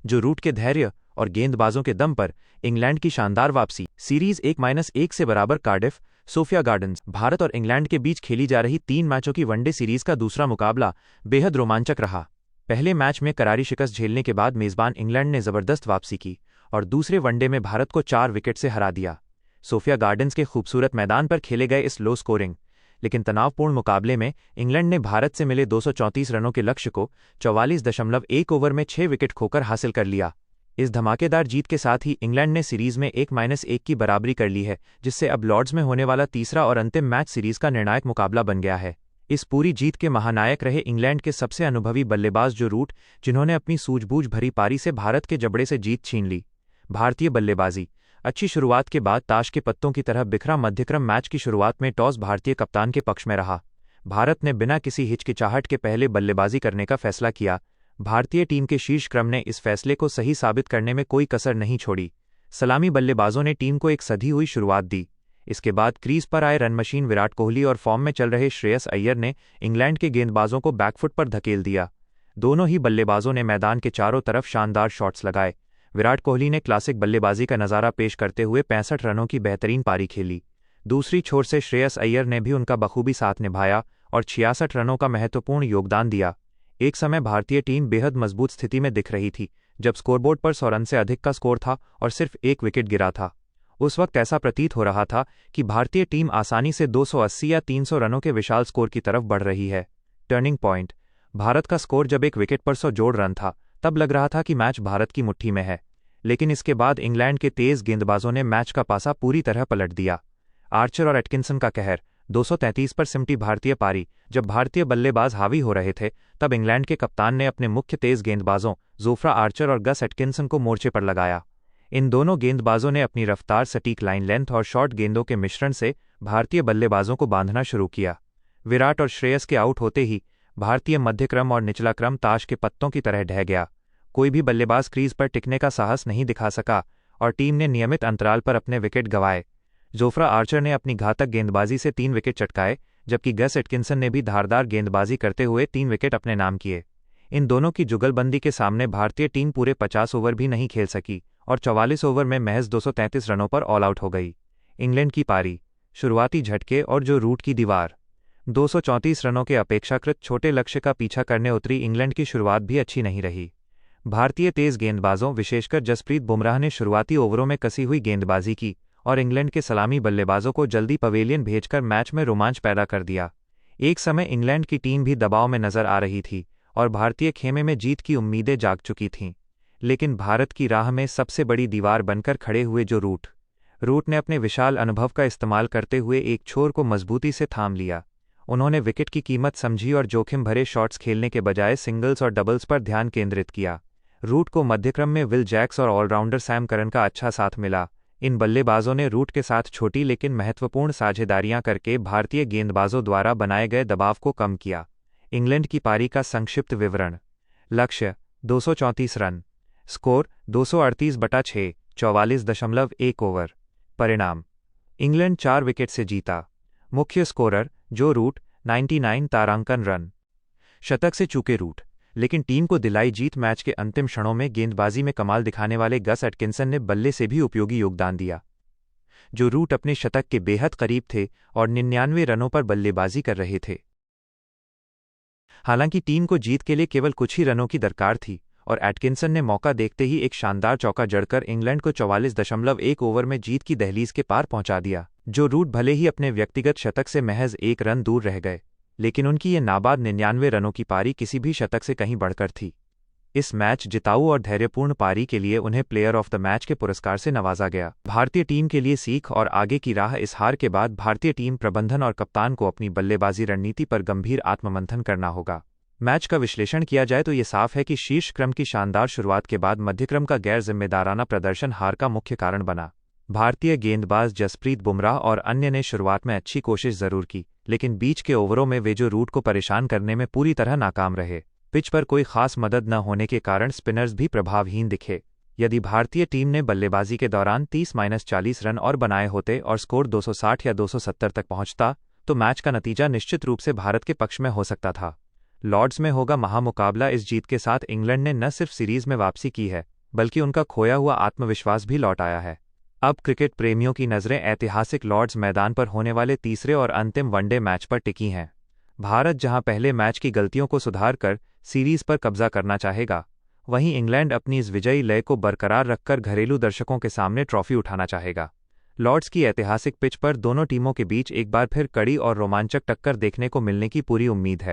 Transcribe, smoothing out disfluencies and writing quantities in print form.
जो रूट के धैर्य और गेंदबाजों के दम पर इंग्लैंड की शानदार वापसी। सीरीज 1-1 से बराबर कार्डिफ, सोफिया गार्डन्स। भारत और इंग्लैंड के बीच खेली जा रही 3 मैचों की वनडे सीरीज का दूसरा मुकाबला बेहद रोमांचक रहा। पहले मैच में करारी शिकस्त झेलने के बाद मेजबान इंग्लैंड ने जबरदस्त वापसी की और दूसरे वनडे में भारत को 4 विकेट से हरा दिया। सोफिया गार्डन्स के खूबसूरत मैदान पर खेले गए इस लो स्कोरिंग लेकिन तनावपूर्ण मुकाबले में इंग्लैंड ने भारत से मिले 234 रनों के लक्ष्य को 44.1 ओवर में 6 विकेट खोकर हासिल कर लिया। इस धमाकेदार जीत के साथ ही इंग्लैंड ने सीरीज में 1-1 की बराबरी कर ली है, जिससे अब लॉर्ड्स में होने वाला तीसरा और अंतिम मैच सीरीज का निर्णायक मुकाबला बन गया है। इस पूरी जीत के महानायक रहे इंग्लैंड के सबसे अनुभवी बल्लेबाज जो रूट, जिन्होंने अपनी सूझबूझ भरी पारी से भारत के जबड़े से जीत छीन ली। भारतीय बल्लेबाजी। अच्छी शुरुआत के बाद ताश के पत्तों की तरह बिखरा मध्यक्रम। मैच की शुरुआत में टॉस भारतीय कप्तान के पक्ष में रहा। भारत ने बिना किसी हिचकिचाहट के पहले बल्लेबाजी करने का फैसला किया। भारतीय टीम के शीर्ष क्रम ने इस फैसले को सही साबित करने में कोई कसर नहीं छोड़ी। सलामी बल्लेबाजों ने टीम को एक सधी हुई शुरुआत दी। इसके बाद क्रीज पर आए रन मशीन विराट कोहली और फॉर्म में चल रहे श्रेयस अय्यर ने इंग्लैंड के गेंदबाजों को बैकफुट पर धकेल दिया। दोनों ही बल्लेबाजों ने मैदान के चारों तरफ शानदार शॉट्स लगाए। विराट कोहली ने क्लासिक बल्लेबाजी का नज़ारा पेश करते हुए 65 रनों की बेहतरीन पारी खेली। दूसरी छोर से श्रेयस अय्यर ने भी उनका बखूबी साथ निभाया और 66 रनों का महत्वपूर्ण योगदान दिया। एक समय भारतीय टीम बेहद मजबूत स्थिति में दिख रही थी, जब स्कोरबोर्ड पर 100 रन से अधिक का स्कोर था और सिर्फ 1 विकेट गिरा था। उस वक्त ऐसा प्रतीत हो रहा था कि भारतीय टीम आसानी से 280 या 300 रनों के विशाल स्कोर की तरफ बढ़ रही है। Turning point. भारत का स्कोर जब 1 विकेट पर 100 जोड़ रन था, तब लग रहा था कि मैच भारत की मुट्ठी में है। लेकिन इसके बाद इंग्लैंड के तेज गेंदबाजों ने मैच का पासा पूरी तरह पलट दिया। आर्चर और एटकिंसन का कहर। 233 पर सिमटी भारतीय पारी। जब भारतीय बल्लेबाज हावी हो रहे थे, तब इंग्लैंड के कप्तान ने अपने मुख्य तेज गेंदबाजों जोफ्रा आर्चर और गस एटकिंसन को मोर्चे पर लगाया। इन दोनों गेंदबाजों ने अपनी रफ्तार, सटीक लाइन लेंथ और शॉर्ट गेंदों के मिश्रण से भारतीय बल्लेबाजों को बांधना शुरू किया। विराट और श्रेयस के आउट होते ही भारतीय मध्यक्रम और निचला क्रम ताश के पत्तों की तरह ढह गया। कोई भी बल्लेबाज क्रीज पर टिकने का साहस नहीं दिखा सका और टीम ने नियमित अंतराल पर अपने विकेट गंवाए। जोफ्रा आर्चर ने अपनी घातक गेंदबाजी से 3 विकेट चटकाए, जबकि गस एटकिंसन ने भी धारदार गेंदबाजी करते हुए 3 विकेट अपने नाम किए। इन दोनों की जुगलबंदी के सामने भारतीय टीम पूरे 50 ओवर भी नहीं खेल सकी और 44 ओवर में महज 233 रनों पर ऑल आउट हो गई। इंग्लैंड की पारी। शुरुआती झटके और जो रूट की दीवार। 234 रनों के अपेक्षाकृत छोटे लक्ष्य का पीछा करने उतरी इंग्लैंड की शुरुआत भी अच्छी नहीं रही। भारतीय तेज गेंदबाजों, विशेषकर जसप्रीत बुमराह ने शुरुआती ओवरों में कसी हुई गेंदबाजी की और इंग्लैंड के सलामी बल्लेबाजों को जल्दी पवेलियन भेजकर मैच में रोमांच पैदा कर दिया। एक समय इंग्लैंड की टीम भी दबाव में नजर आ रही थी और भारतीय खेमे में जीत की उम्मीदें जाग चुकी थीं। लेकिन भारत की राह में सबसे बड़ी दीवार बनकर खड़े हुए जो रूट ने अपने विशाल अनुभव का इस्तेमाल करते हुए एक छोर को मजबूती से थाम लिया। उन्होंने विकेट की कीमत समझी और जोखिम भरे शॉट्स खेलने के बजाय सिंगल्स और डबल्स पर ध्यान केंद्रित किया। रूट को मध्यक्रम में विल जैक्स और ऑलराउंडर सैम करन का अच्छा साथ मिला। इन बल्लेबाजों ने रूट के साथ छोटी लेकिन महत्वपूर्ण साझेदारियां करके भारतीय गेंदबाजों द्वारा बनाए गए दबाव को कम किया। इंग्लैंड की पारी का संक्षिप्त विवरण। लक्ष्य 234 रन। Score 238/6, 44.1 over. परिणाम इंग्लैंड 4 विकेट से जीता। मुख्य स्कोरर जो रूट 99 तारांकन रन। शतक से चूके रूट, लेकिन टीम को दिलाई जीत। मैच के अंतिम क्षणों में गेंदबाजी में कमाल दिखाने वाले गस एटकिंसन ने बल्ले से भी उपयोगी योगदान दिया। जो रूट अपने शतक के बेहद करीब थे और 99 रनों पर बल्लेबाजी कर रहे थे। हालांकि टीम को जीत के लिए केवल कुछ ही रनों की दरकार थी और एटकिंसन ने मौका देखते ही एक शानदार चौका जड़कर इंग्लैंड को 44.1 ओवर में जीत की दहलीज के पार पहुंचा दिया। जो रूट भले ही अपने व्यक्तिगत शतक से महज 1 रन दूर रह गए, लेकिन उनकी ये नाबाद 99 रनों की पारी किसी भी शतक से कहीं बढ़कर थी। इस मैच जिताऊ और धैर्यपूर्ण पारी के लिए उन्हें प्लेयर ऑफ द मैच के पुरस्कार से नवाजा गया। भारतीय टीम के लिए सीख और आगे की राह। इस हार के बाद भारतीय टीम प्रबंधन और कप्तान को अपनी बल्लेबाजी रणनीति पर गंभीर आत्ममंथन करना होगा। मैच का विश्लेषण किया जाए तो ये साफ है कि शीर्ष क्रम की शानदार शुरुआत के बाद मध्यक्रम का गैर जिम्मेदाराना प्रदर्शन हार का मुख्य कारण बना। भारतीय गेंदबाज जसप्रीत बुमराह और अन्य ने शुरुआत में अच्छी कोशिश जरूर की, लेकिन बीच के ओवरों में वे जो रूट को परेशान करने में पूरी तरह नाकाम रहे। पिच पर कोई खास मदद न होने के कारण स्पिनर्स भी प्रभावहीन दिखे। यदि भारतीय टीम ने बल्लेबाजी के दौरान 30-40 रन और बनाए होते और स्कोर 260 या 270 तक पहुंचता, तो मैच का नतीजा निश्चित रूप से भारत के पक्ष में हो सकता था। लॉर्ड्स में होगा महामुकाबला। इस जीत के साथ इंग्लैंड ने न सिर्फ सीरीज में वापसी की है, बल्कि उनका खोया हुआ आत्मविश्वास भी लौट आया है। अब क्रिकेट प्रेमियों की नज़रें ऐतिहासिक लॉर्ड्स मैदान पर होने वाले तीसरे और अंतिम वनडे मैच पर टिकी हैं। भारत जहां पहले मैच की गलतियों को सुधार कर सीरीज पर कब्जा करना चाहेगा, वहीं इंग्लैंड अपनी इस विजयी लय को बरकरार रखकर घरेलू दर्शकों के सामने ट्रॉफी उठाना चाहेगा। लॉर्ड्स की ऐतिहासिक पिच पर दोनों टीमों के बीच एक बार फिर कड़ी और रोमांचक टक्कर देखने को मिलने की पूरी उम्मीद है।